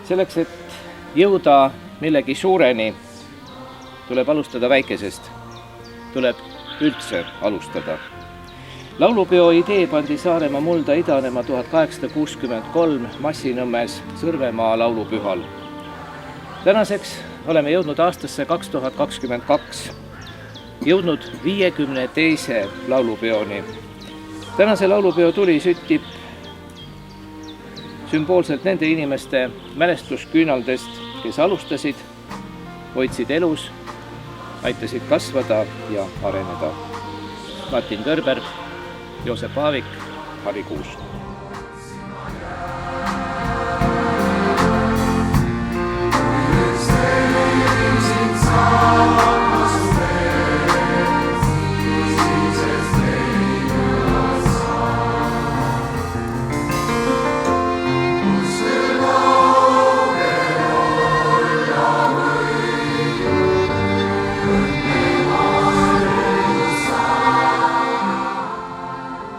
Selleks, et jõuda millegi suureni, tuleb alustada väikesest. Tuleb üldse alustada. Laulupeo idee pandi Saaremaa mulda idanema 1863 Massinõmmes Sõrvemaa laulupühal. Tänaseks oleme jõudnud aastasse 2022, jõudnud 52. laulupeoni. Tänase laulupeo tuli süttib sümboolselt nende inimeste mälestusküünaldest, kes alustasid, hoidsid elus, aitasid kasvada ja areneda. Martin Kõrber, Joosep Aavik, Harri Kuus.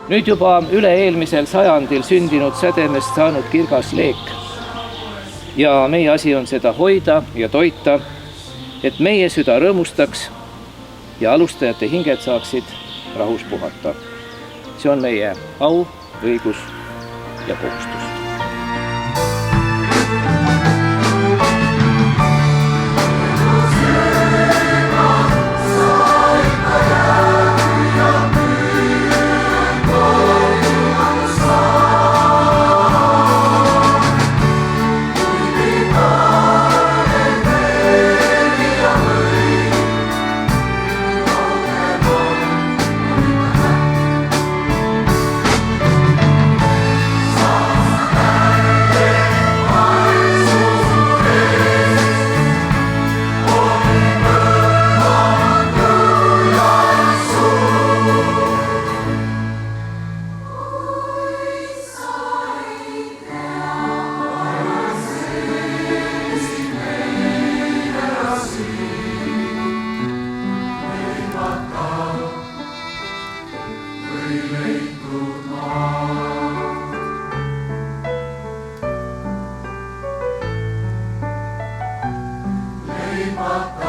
Nüüd juba üle-eelmisel sajandil sündinud sädemest saanud kirgas leek. Ja meie asi on seda hoida ja toita, et meie süda rõõmustaks ja alustajate hinged saaksid rahus puhata. See on meie au, õigus ja kohustus. Leipata